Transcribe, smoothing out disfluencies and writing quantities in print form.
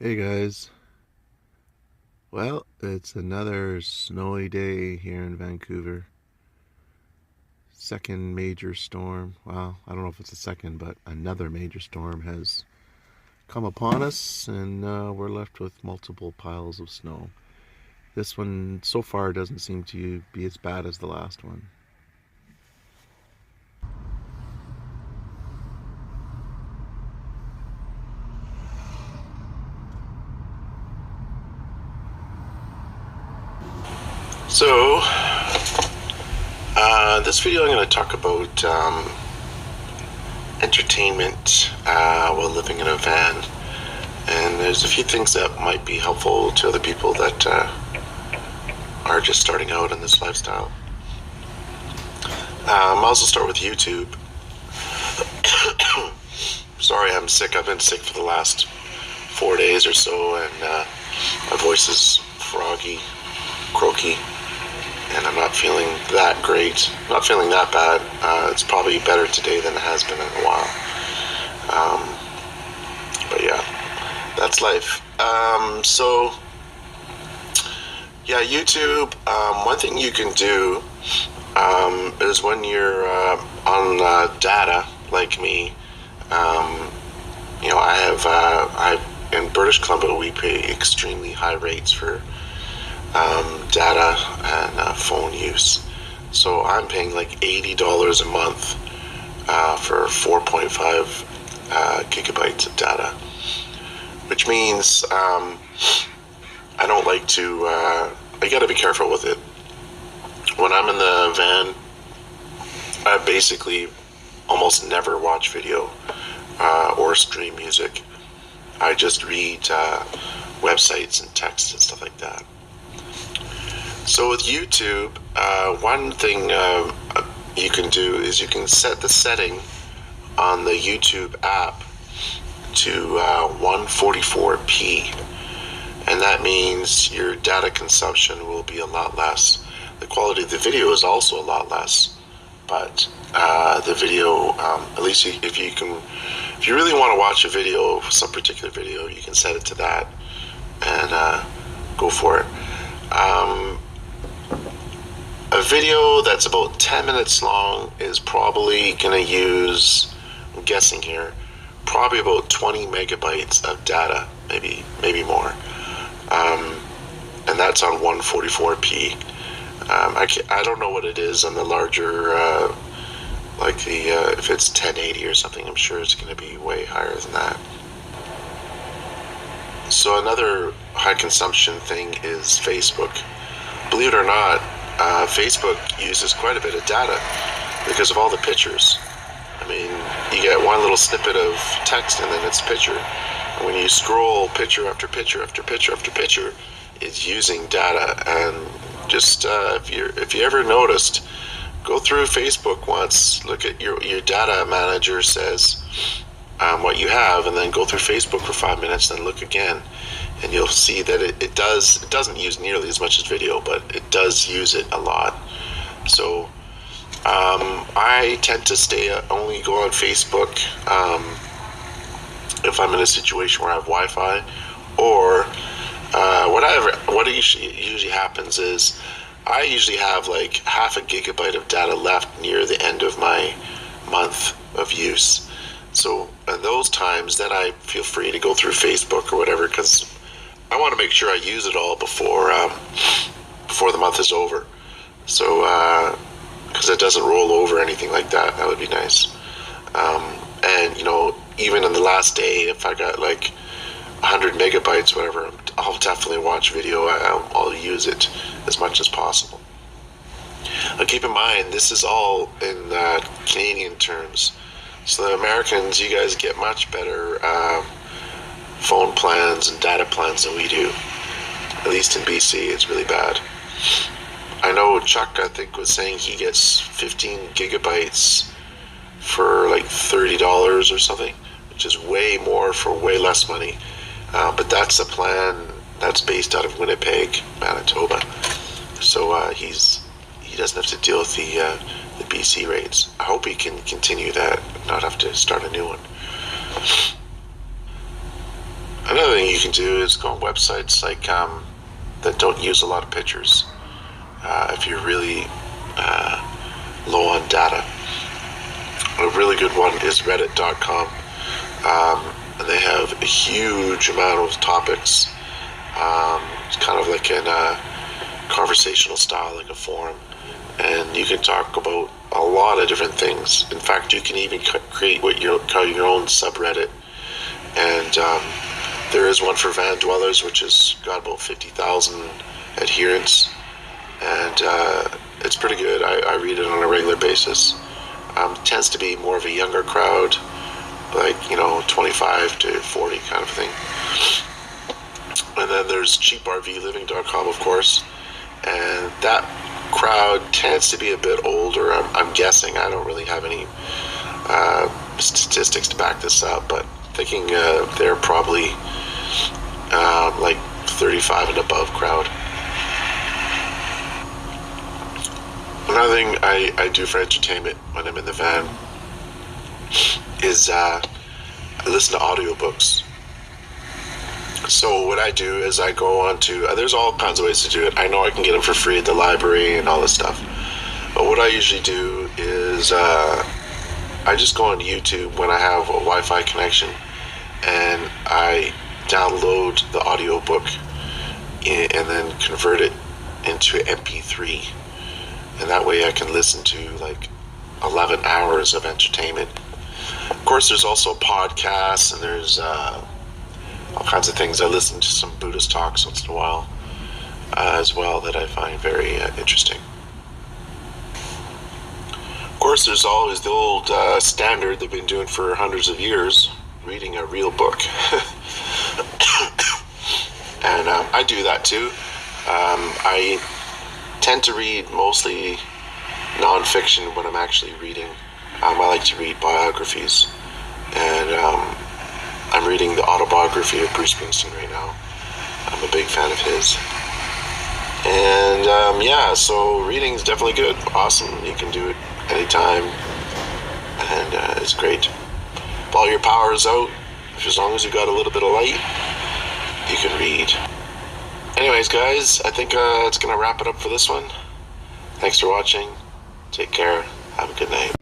Hey guys, well, it's another snowy day here in Vancouver. Second major storm. Well, I don't know if it's a second, but another major storm has come upon us, and we're left with multiple piles of snow. This one so far doesn't seem to be as bad as the last one. So, this video I'm going to talk about entertainment while living in a van. And there's a few things that might be helpful to other people that are just starting out in this lifestyle. I'll also start with YouTube. Sorry, I'm sick. I've been sick for the last 4 days or so, and my voice is froggy, croaky, and I'm not feeling that great. Not feeling that bad. It's probably better today than it has been in a while. But yeah, that's life. So yeah, YouTube. One thing you can do is when you're on data, like me. I in British Columbia we pay extremely high rates for data and phone use. So I'm paying like $80 a month for 4.5 gigabytes of data, which means I don't like to. I got to be careful with it. When I'm in the van, I basically almost never watch video or stream music. I just read websites and text and stuff like that. So with YouTube, one thing you can do is you can set the setting on the YouTube app to 144p, and that means your data consumption will be a lot less. The quality of the video is also a lot less, but the video, at least if you really want to watch a video, some particular video, you can set it to that and go for it. A video that's about 10 minutes long is probably going to use, I'm guessing here, probably about 20 megabytes of data, maybe more. And that's on 144p. I don't know what it is on the larger, if it's 1080 or something, I'm sure it's going to be way higher than that. So another high consumption thing is Facebook. Believe it or not, Facebook uses quite a bit of data because of all the pictures. I mean, you get one little snippet of text and then it's a picture. And when you scroll picture after picture after picture after picture, it's using data. And just if you ever noticed, go through Facebook once, look at your data manager says what you have, and then go through Facebook for 5 minutes, then look again, and you'll see that it doesn't use nearly as much as video, but it does use it a lot. So I tend to only go on Facebook if I'm in a situation where I have Wi-Fi, or what usually happens is I usually have like half a gigabyte of data left near the end of my month of use. So in those times, then I feel free to go through Facebook or whatever, because I want to make sure I use it all before the month is over. So because it doesn't roll over or anything like that, that would be nice. And even in the last day, if I got like 100 megabytes, whatever, I'll definitely watch video. I'll use it as much as possible. Now keep in mind, this is all in Canadian terms. So the Americans, you guys get much better phone plans and data plans than we do. At least in BC, it's really bad. I know Chuck, I think, was saying he gets 15 gigabytes for like $30 or something, which is way more for way less money. But that's a plan that's based out of Winnipeg, Manitoba. So he doesn't have to deal with the BC rates. I hope he can continue that, not have to start a new one. Another thing you can do is go on websites like that don't use a lot of pictures. If you're really low on data, a really good one is Reddit.com, and they have a huge amount of topics. It's kind of like in a conversational style, like a forum, and you can talk about a lot of different things. In fact, you can even create what you call your own subreddit. And there is one for Vandwellers, which has got about 50,000 adherents, and it's pretty good. I read it on a regular basis. It tends to be more of a younger crowd, like 25 to 40 kind of thing. And then there's cheaprvliving.com, of course, and that crowd tends to be a bit older. I'm guessing. I don't really have any statistics to back this up, but thinking they're probably like 35 and above crowd. Another thing I do for entertainment when I'm in the van is I listen to audiobooks. So what I do is I go on to, there's all kinds of ways to do it. I know I can get them for free at the library and all this stuff. But what I usually do is I just go on YouTube when I have a Wi-Fi connection, and I download the audiobook and then convert it into MP3. And that way I can listen to like 11 hours of entertainment. Of course, there's also podcasts, and there's all kinds of things. I listen to some Buddhist talks once in a while as well that I find very interesting. Of course, there's always the old standard they've been doing for hundreds of years, reading a real book. And I do that too. I tend to read mostly nonfiction when I'm actually reading. I like to read biographies, and I'm reading the autobiography of Bruce Springsteen right now. I'm a big fan of his. And so reading is definitely good. Awesome. You can do it anytime, and it's great. If all your power is out, as long as you got a little bit of light, you can read. Anyways, guys, I think it's going to wrap it up for this one. Thanks for watching. Take care. Have a good night.